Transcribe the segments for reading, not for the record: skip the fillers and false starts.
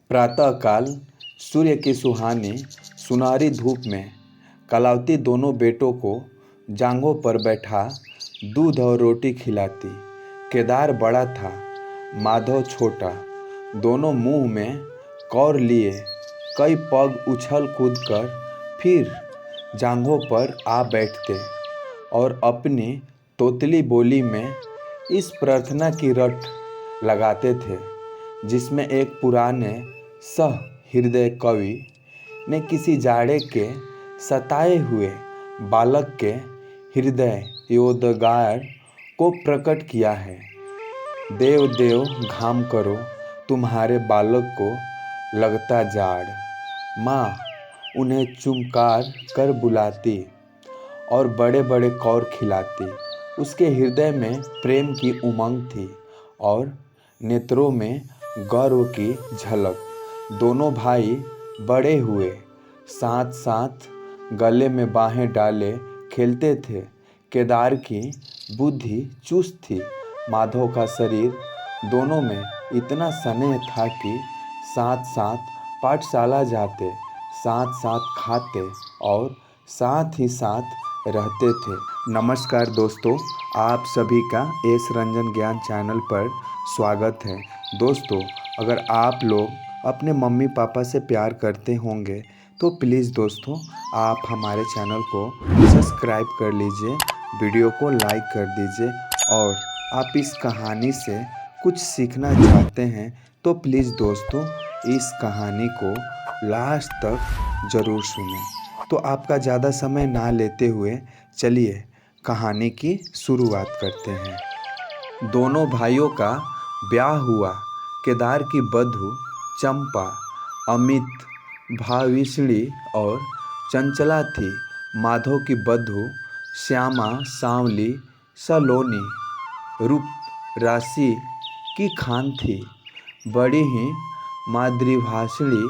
प्रातःकाल सूर्य की सुहानी सुनहरी धूप में कलावती दोनों बेटों को जांघों पर बैठा दूध और रोटी खिलाती। केदार बड़ा था, माधव छोटा। दोनों मुंह में कौर लिए कई पग उछल कूद कर फिर जांघों पर आ बैठते और अपनी तोतली बोली में इस प्रार्थना की रट लगाते थे, जिसमें एक पुराने सहृदय कवि ने किसी जाड़े के सताए हुए बालक के हृदय योद्गार को प्रकट किया है। देव देव घाम करो, तुम्हारे बालक को लगता जाड़। माँ उन्हें चुमकार कर बुलाती और बड़े बड़े कौर खिलाती। उसके हृदय में प्रेम की उमंग थी और नेत्रों में गर्व की झलक। दोनों भाई बड़े हुए, साथ साथ गले में बाहें डाले खेलते थे। केदार की बुद्धि चुस्त थी, माधव का शरीर दोनों में इतना स्नेह था कि साथ साथ पाठशाला जाते, साथ साथ खाते और साथ ही साथ रहते थे। नमस्कार दोस्तों, आप सभी का एस रंजन ज्ञान चैनल पर स्वागत है। दोस्तों, अगर आप लोग अपने मम्मी पापा से प्यार करते होंगे तो प्लीज़ दोस्तों आप हमारे चैनल को सब्सक्राइब कर लीजिए, वीडियो को लाइक कर दीजिए और आप इस कहानी से कुछ सीखना चाहते हैं तो प्लीज़ दोस्तों इस कहानी को लास्ट तक ज़रूर सुनें। तो आपका ज़्यादा समय ना लेते हुए चलिए कहानी की शुरुआत करते हैं। दोनों भाइयों का ब्याह हुआ। केदार की बधू चंपा अमित, भाविष्णी और चंचला थी। माधव की बधू श्यामा सांवली, सलोनी, रूप राशि की खान थी। बड़ी ही मातृभाषिणी,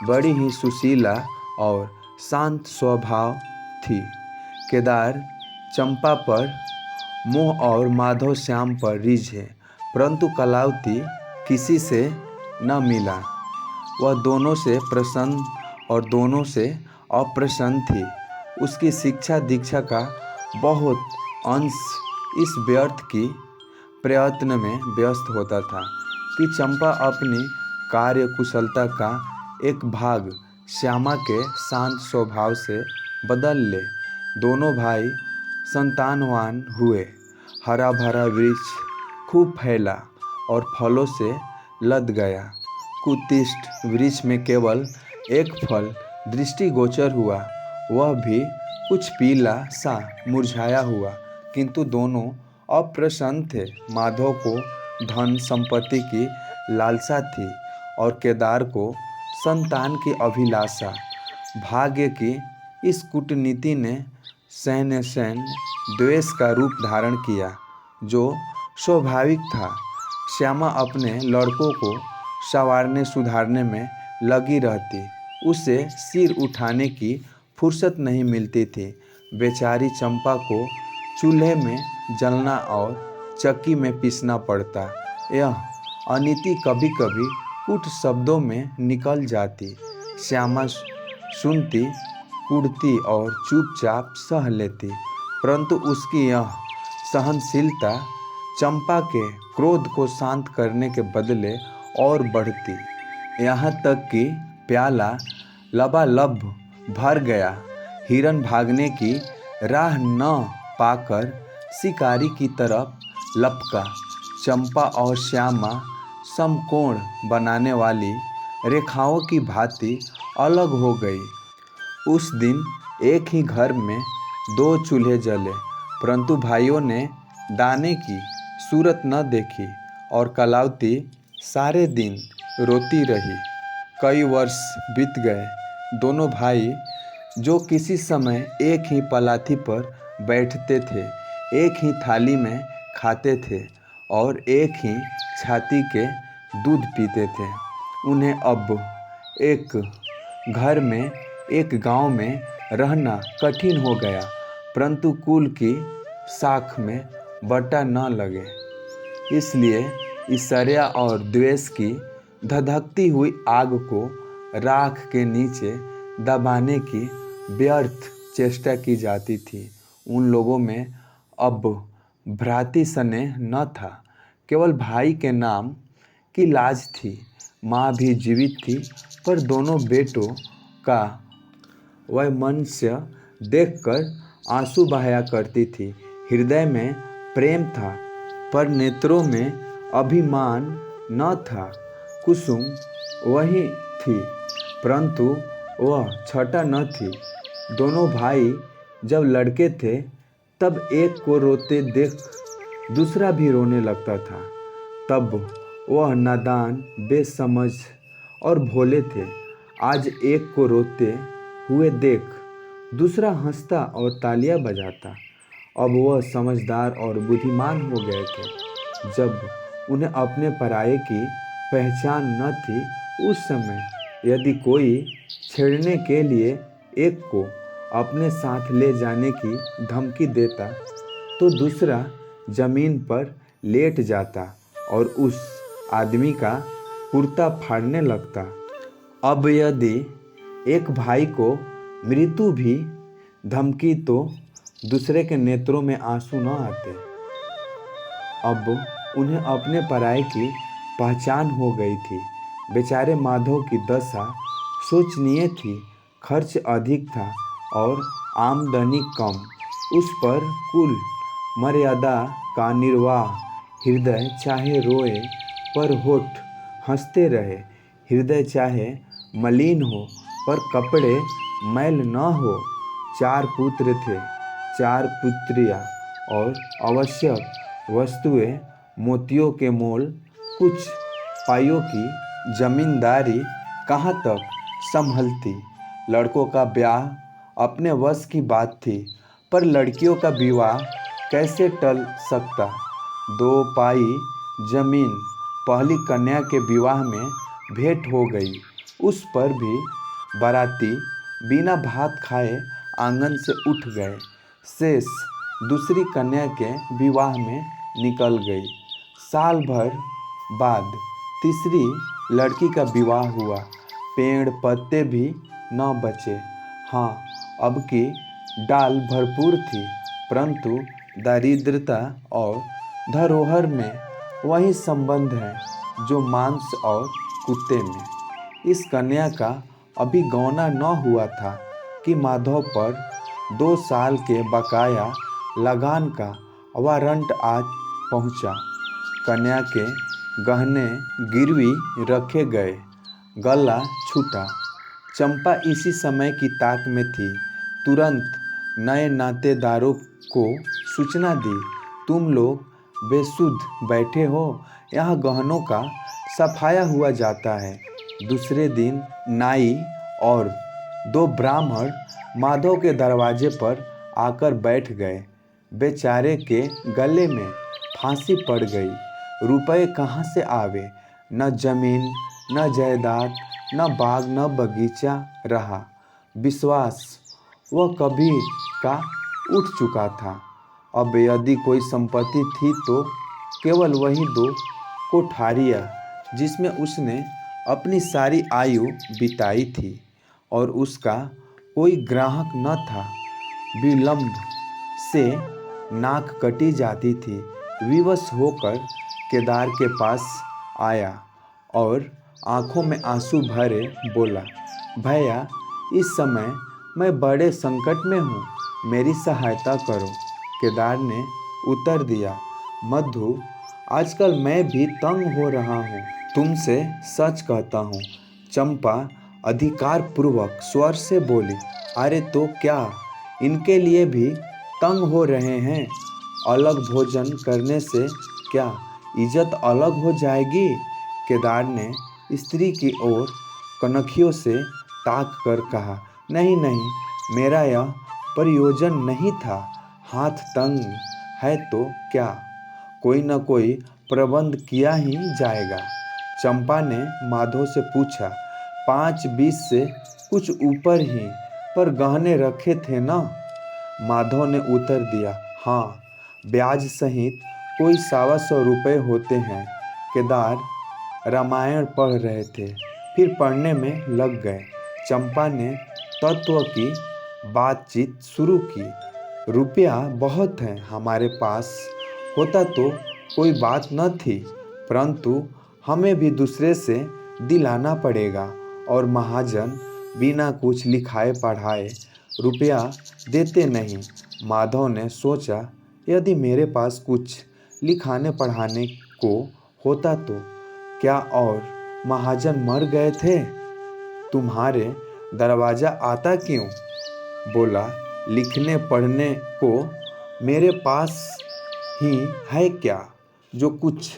बड़ी ही सुशीला और शांत स्वभाव थी। केदार चंपा पर मोह और माधव श्याम पर रिझे, परंतु कलावती किसी से न मिला। वह दोनों से प्रसन्न और दोनों से अप्रसन्न थी। उसकी शिक्षा दीक्षा का बहुत अंश इस व्यर्थ की प्रयत्न में व्यस्त होता था कि चंपा अपनी कार्य कुशलता का एक भाग श्यामा के शांत स्वभाव से बदल ले। दोनों भाई संतानवान हुए। हरा भरा वृक्ष खूब फैला और फलों से लद गया। कुतिष्ठ वृक्ष में केवल एक फल दृष्टिगोचर हुआ, वह भी कुछ पीला सा मुरझाया हुआ, किंतु दोनों अप्रसन्न थे। माधव को धन संपत्ति की लालसा थी और केदार को संतान की अभिलाषा। भाग्य की इस कूटनीति ने सैन्य द्वेष का रूप धारण किया, जो स्वाभाविक था। श्यामा अपने लड़कों को संवारने सुधारने में लगी रहती, उसे सिर उठाने की फुर्सत नहीं मिलती थी। बेचारी चंपा को चूल्हे में जलना और चक्की में पीसना पड़ता। यह अनीति कभी कभी कुछ शब्दों में निकल जाती। श्यामा सुनती, कुढ़ती और चुपचाप सह लेती, परंतु उसकी यह सहनशीलता चंपा के क्रोध को शांत करने के बदले और बढ़ती, यहाँ तक कि प्याला लबालब भर गया। हिरन भागने की राह न पाकर शिकारी की तरफ लपका। चंपा और श्यामा समकोण बनाने वाली रेखाओं की भांति अलग हो गई। उस दिन एक ही घर में दो चूल्हे जले, परंतु भाइयों ने दाने की सूरत न देखी और कलावती सारे दिन रोती रही। कई वर्ष बीत गए। दोनों भाई जो किसी समय एक ही पलाथी पर बैठते थे, एक ही थाली में खाते थे और एक ही छाती के दूध पीते थे, उन्हें अब एक घर में, एक गांव में रहना कठिन हो गया, परंतु कुल की साख में बट्टा न लगे। इसलिए ईर्ष्या और द्वेष की धधकती हुई आग को राख के नीचे दबाने की व्यर्थ चेष्टा की जाती थी। उन लोगों में अब भ्रातृ स्नेह न था, केवल भाई के नाम की लाज थी। माँ भी जीवित थी, पर दोनों बेटों का वैमनस्य देखकर आंसू बहाया करती थी। हृदय में प्रेम था, पर नेत्रों में अभिमान न था। कुसुम वही थी, परंतु वह छटा न थी। दोनों भाई जब लड़के थे, तब एक को रोते देख दूसरा भी रोने लगता था। तब वह नादान, बेसमझ और भोले थे। आज एक को रोते हुए देख दूसरा हंसता और तालियां बजाता। अब वह समझदार और बुद्धिमान हो गए थे। जब उन्हें अपने पराये की पहचान न थी, उस समय यदि कोई छेड़ने के लिए एक को अपने साथ ले जाने की धमकी देता, तो दूसरा जमीन पर लेट जाता और उस आदमी का कुर्ता फाड़ने लगता। अब यदि एक भाई को मृत्यु भी धमकी, तो दूसरे के नेत्रों में आंसू न आते। अब उन्हें अपने पराये की पहचान हो गई थी। बेचारे माधव की दशा शोचनीय थी। खर्च अधिक था और आमदनी कम। उस पर कुल मर्यादा का निर्वाह। हृदय चाहे रोए पर होठ हंसते रहे। हृदय चाहे मलिन हो पर कपड़े मैल न हो। 4 पुत्र थे, 4 पुत्रियाँ और आवश्यक वस्तुएं मोतियों के मोल। कुछ पाइयों की जमींदारी कहाँ तक संभलती। लड़कों का ब्याह अपने वश की बात थी, पर लड़कियों का विवाह कैसे टल सकता। 2 पाई जमीन पहली कन्या के विवाह में भेंट हो गई। उस पर भी बाराती बिना भात खाए आंगन से उठ गए। शेष दूसरी कन्या के विवाह में निकल गई। साल भर बाद तीसरी लड़की का विवाह हुआ। पेड़ पत्ते भी न बचे। हाँ, अब की डाल भरपूर थी, परंतु दारिद्रता और धरोहर में वही संबंध है जो मांस और कुत्ते में। इस कन्या का अभी गौना न हुआ था कि माधव पर 2 साल के बकाया लगान का वारंट आज पहुंचा। कन्या के गहने गिरवी रखे गए, गला छूटा। चंपा इसी समय की ताक में थी। तुरंत नए नातेदारों को सूचना दी, तुम लोग बेसुध बैठे हो, यहाँ गहनों का सफाया हुआ जाता है। दूसरे दिन नाई और 2 ब्राह्मण माधव के दरवाजे पर आकर बैठ गए। बेचारे के गले में फांसी पड़ गई। रुपए कहाँ से आवे। न जमीन, न जायदाद, न बाग, न बगीचा रहा। विश्वास वह कभी का उठ चुका था। अब यदि कोई संपत्ति थी तो केवल वही 2 कोठारियाँ जिसमें उसने अपनी सारी आयु बिताई थी, और उसका कोई ग्राहक न था। विलंब से नाक कटी जाती थी। विवश होकर केदार के पास आया और आंखों में आंसू भरे बोला, भैया, इस समय मैं बड़े संकट में हूँ, मेरी सहायता करो। केदार ने उत्तर दिया, मधु, आजकल मैं भी तंग हो रहा हूँ, तुमसे सच कहता हूँ। चंपा अधिकार पूर्वक स्वर से बोली, अरे तो क्या, इनके लिए भी तंग हो रहे हैं। अलग भोजन करने से क्या इज्जत अलग हो जाएगी। केदार ने स्त्री की ओर कनखियों से ताक कर कहा, नहीं नहीं, मेरा यह प्रयोजन नहीं था। हाथ तंग है तो क्या, कोई न कोई प्रबंध किया ही जाएगा। चंपा ने माधव से पूछा, 5-20 से कुछ ऊपर ही पर गहने रखे थे ना। माधव ने उत्तर दिया, हाँ, ब्याज सहित कोई 125 रुपये होते हैं। केदार रामायण पढ़ रहे थे, फिर पढ़ने में लग गए। चंपा ने तत्व की बातचीत शुरू की। रुपया बहुत है हमारे पास, होता तो कोई बात न थी, परंतु हमें भी दूसरे से दिलाना पड़ेगा और महाजन बिना कुछ लिखाए पढ़ाए रुपया देते नहीं। माधव ने सोचा, यदि मेरे पास कुछ लिखाने पढ़ाने को होता तो क्या और महाजन मर गए थे? तुम्हारे दरवाजा आता क्यों? बोला, लिखने पढ़ने को मेरे पास ही है क्या? जो कुछ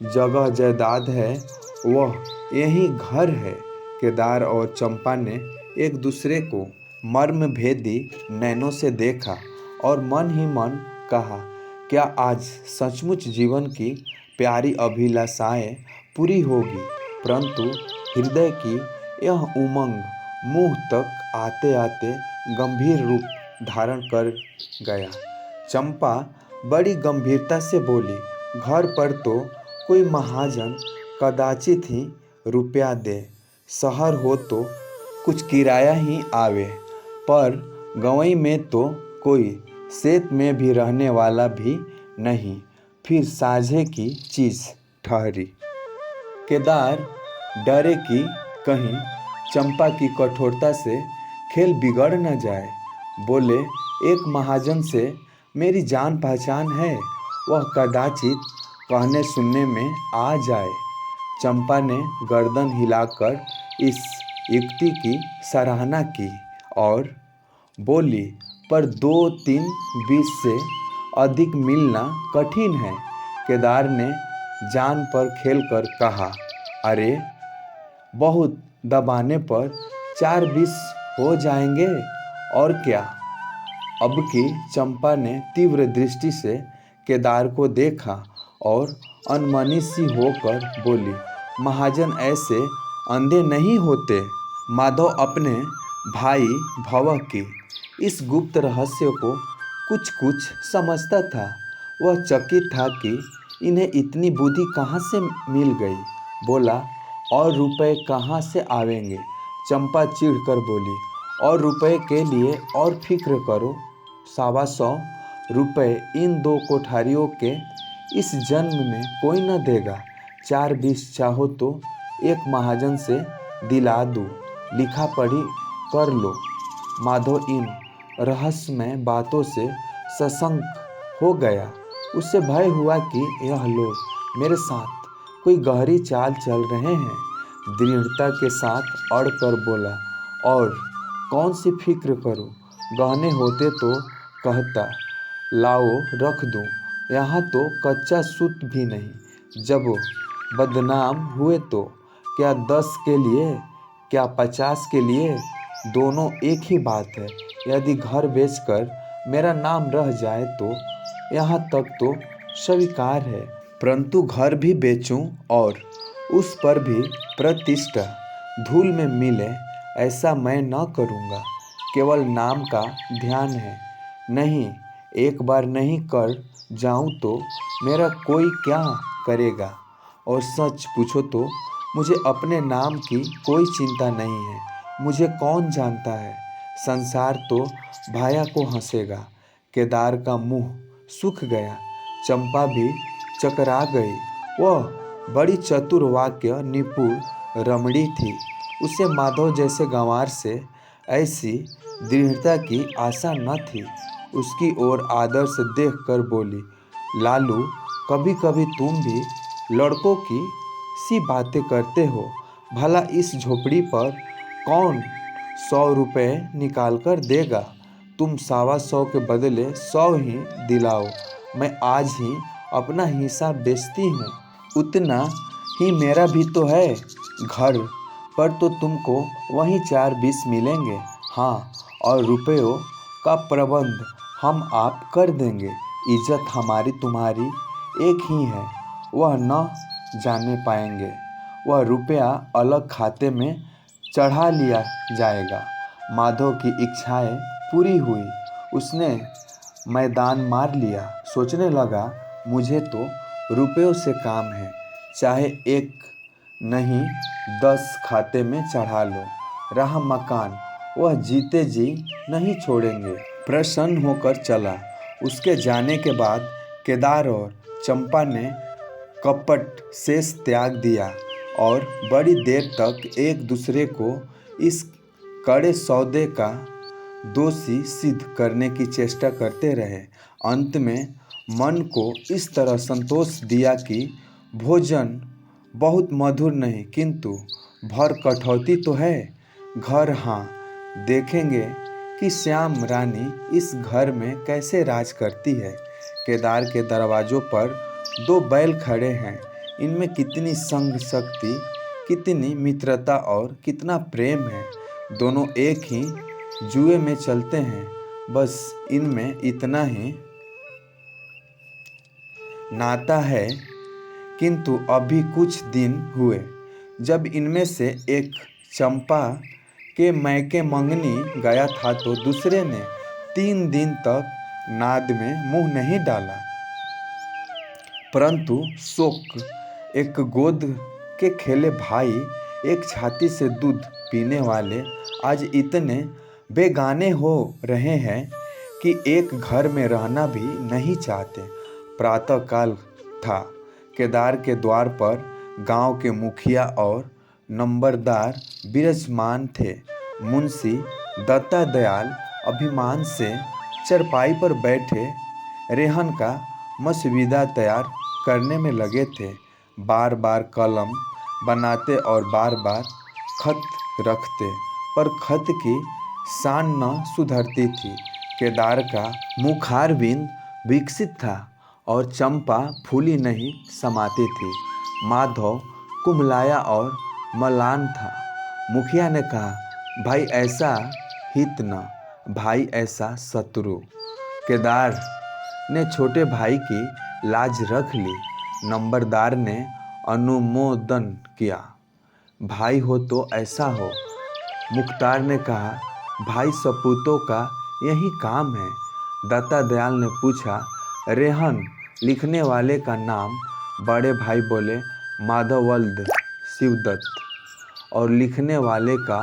जगह जायदाद है वह यही घर है। केदार और चंपा ने एक दूसरे को मर्म भेदी नैनों से देखा और मन ही मन कहा, क्या आज सचमुच जीवन की प्यारी अभिलाषाएं पूरी होगी? परंतु हृदय की यह उमंग मुंह तक आते आते गंभीर रूप धारण कर गया। चंपा बड़ी गंभीरता से बोली, घर पर तो कोई महाजन कदाचित ही रुपया दे, शहर हो तो कुछ किराया ही आवे, पर गंवई में तो कोई सेत में भी रहने वाला भी नहीं, फिर साझे की चीज़ ठहरी। केदार डरे कि कहीं चंपा की कठोरता से खेल बिगड़ न जाए। बोले, एक महाजन से मेरी जान पहचान है, वह कदाचित कहने सुनने में आ जाए। चंपा ने गर्दन हिलाकर इस युक्ति की सराहना की और बोली, पर 2-3 20 से अधिक मिलना कठिन है। केदार ने जान पर खेलकर कहा, अरे बहुत दबाने पर 4-20 हो जाएंगे और क्या? अब की चंपा ने तीव्र दृष्टि से केदार को देखा और अनमनी सी होकर बोली, महाजन ऐसे अंधे नहीं होते। माधव अपने भाई भव की इस गुप्त रहस्य को कुछ कुछ समझता था। वह चकित था कि इन्हें इतनी बुद्धि कहाँ से मिल गई। बोला, और रुपए कहाँ से आवेंगे? चंपा चिढ़कर बोली, और रुपए के लिए और फिक्र करो, 125 रुपए इन 2 कोठारियों के इस जन्म में कोई न देगा। 4-20 चाहो तो एक महाजन से दिला दूँ, लिखा पढ़ी कर लो। माधव इन रहस्यमय बातों से सशंक हो गया। उससे भय हुआ कि यह लोग मेरे साथ कोई गहरी चाल चल रहे हैं। दृढ़ता के साथ अड़कर बोला, और कौन सी फिक्र करूं? गहने होते तो कहता, लाओ रख दूं। यहाँ तो कच्चा सूत भी नहीं। जब बदनाम हुए तो क्या 10 के लिए, क्या 50 के लिए? दोनों एक ही बात है। यदि घर बेचकर मेरा नाम रह जाए तो यहाँ तक तो स्वीकार है, परंतु घर भी बेचूं और उस पर भी प्रतिष्ठा धूल में मिले, ऐसा मैं न करूँगा। केवल नाम का ध्यान है। नहीं, एक बार नहीं कर जाऊँ तो मेरा कोई क्या करेगा? और सच पूछो तो मुझे अपने नाम की कोई चिंता नहीं है। मुझे कौन जानता है, संसार तो भाया को हंसेगा। केदार का मुंह सूख गया। चंपा भी चकरा गई। वह बड़ी चतुर वाक्य निपुण रमणी थी। उसे माधव जैसे गंवार से ऐसी दृढ़ता की आशा न थी। उसकी ओर आदर से देखकर बोली, लालू, कभी कभी तुम भी लड़कों की सी बातें करते हो। भला इस झोपड़ी पर कौन 100 रुपये निकाल कर देगा? तुम 125 के बदले 100 ही दिलाओ। मैं आज ही अपना हिस्सा बेचती हूँ। उतना ही मेरा भी तो है। घर पर तो तुमको वहीं 4-20 मिलेंगे। हाँ, और रुपयों का प्रबंध हम आप कर देंगे। इज्जत हमारी तुम्हारी एक ही है, वह न जाने पाएंगे। वह रुपया अलग खाते में चढ़ा लिया जाएगा। माधव की इच्छाएं पूरी हुई। उसने मैदान मार लिया। सोचने लगा, मुझे तो रुपयों से काम है, चाहे 1 नहीं 10 खाते में चढ़ा लो। रहा मकान, वह जीते जी नहीं छोड़ेंगे। प्रसन्न होकर चला। उसके जाने के बाद केदार और चंपा ने कपट शेष त्याग दिया और बड़ी देर तक एक दूसरे को इस कड़े सौदे का दोषी सिद्ध करने की चेष्टा करते रहे। अंत में मन को इस तरह संतोष दिया कि भोजन बहुत मधुर नहीं किंतु भर कटौती तो है। घर हाँ, देखेंगे कि श्याम रानी इस घर में कैसे राज करती है। केदार के दरवाजों पर 2 बैल खड़े हैं। इनमें कितनी संग शक्ति, कितनी मित्रता और कितना प्रेम है। दोनों एक ही जुए में चलते हैं। बस इनमें इतना ही नाता है। किंतु अभी कुछ दिन हुए जब इनमें से एक चंपा के मैके मंगनी गया था तो दूसरे ने 3 दिन तक नाद में मुंह नहीं डाला। परंतु शोक एक गोद के खेले भाई, एक छाती से दूध पीने वाले आज इतने बेगाने हो रहे हैं कि एक घर में रहना भी नहीं चाहते। प्रातःकाल था। केदार के द्वार पर गांव के मुखिया और नंबरदार विराजमान थे। मुंशी दत्ता दयाल अभिमान से चरपाई पर बैठे रेहन का मसविदा तैयार करने में लगे थे। बार बार कलम बनाते और बार बार खत रखते, पर खत की शान न सुधरती थी। केदार का मुखारविंद विकसित था और चंपा फूली नहीं समाती थी। माधव कुमलाया और मलान था। मुखिया ने कहा, भाई ऐसा हित न, भाई ऐसा शत्रु। केदार ने छोटे भाई की लाज रख ली। नंबरदार ने अनुमोदन किया, भाई हो तो ऐसा हो। मुख्तार ने कहा, भाई सपूतों का यही काम है। दत्ता दयाल ने पूछा, रेहन लिखने वाले का नाम? बड़े भाई बोले, माधववल्द शिवदत्त। और लिखने वाले का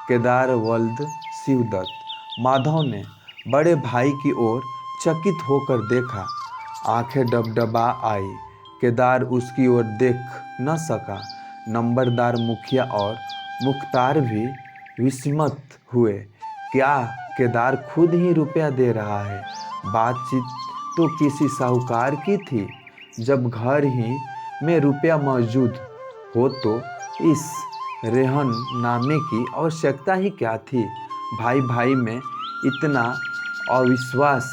केदारवल्द शिवदत्त। माधव ने बड़े भाई की ओर चकित होकर देखा। आंखें डबडबा आई। केदार उसकी ओर देख न सका। नंबरदार, मुखिया और मुख्तार भी विस्मित हुए। क्या केदार खुद ही रुपया दे रहा है? बातचीत तो किसी साहूकार की थी। जब घर ही में रुपया मौजूद हो तो इस रेहन नामे की आवश्यकता ही क्या थी? भाई भाई में इतना अविश्वास,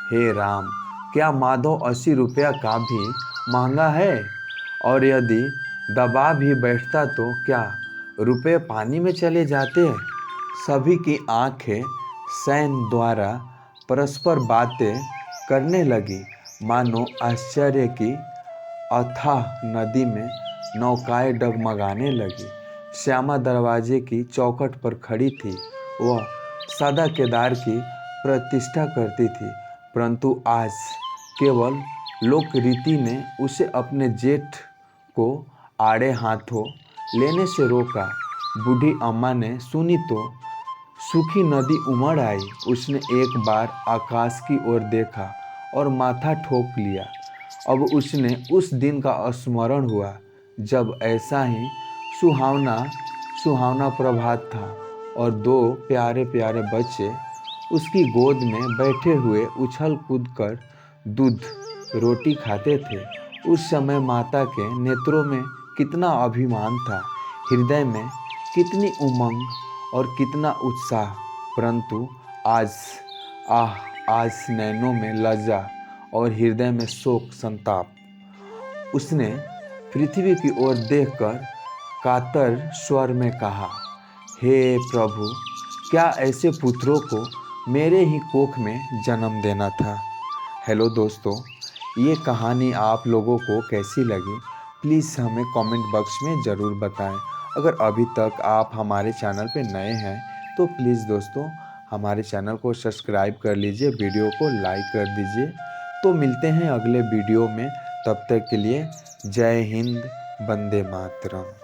हे राम! क्या माधव 80 रुपया का भी महंगा है? और यदि दबा भी बैठता तो क्या रुपये पानी में चले जाते? सभी की आंखें सैन द्वारा परस्पर बातें करने लगी, मानो आश्चर्य की अथाह नदी में नौकाएं डगमगाने लगी। श्यामा दरवाजे की चौखट पर खड़ी थी। वह सदा केदार की प्रतिष्ठा करती थी, परंतु आज केवल लोकरीति ने उसे अपने जेठ को आड़े हाथों लेने से रोका। बूढ़ी अम्मा ने सुनी तो सूखी नदी उमड़ आई। उसने एक बार आकाश की ओर देखा और माथा ठोक लिया। अब उसने उस दिन का स्मरण हुआ जब ऐसा ही सुहावना प्रभात था और 2 प्यारे प्यारे बच्चे उसकी गोद में बैठे हुए उछल कूद कर दूध रोटी खाते थे। उस समय माता के नेत्रों में कितना अभिमान था, हृदय में कितनी उमंग और कितना उत्साह। परंतु आज नैनों में लज्जा और हृदय में शोक संताप। उसने पृथ्वी की ओर देखकर कातर स्वर में कहा, हे प्रभु, क्या ऐसे पुत्रों को मेरे ही कोख में जन्म देना था। हेलो दोस्तों, ये कहानी आप लोगों को कैसी लगी प्लीज़ हमें कमेंट बॉक्स में ज़रूर बताएं। अगर अभी तक आप हमारे चैनल पे नए हैं तो प्लीज़ दोस्तों हमारे चैनल को सब्सक्राइब कर लीजिए, वीडियो को लाइक कर दीजिए। तो मिलते हैं अगले वीडियो में, तब तक के लिए जय हिंद, वंदे मातरम।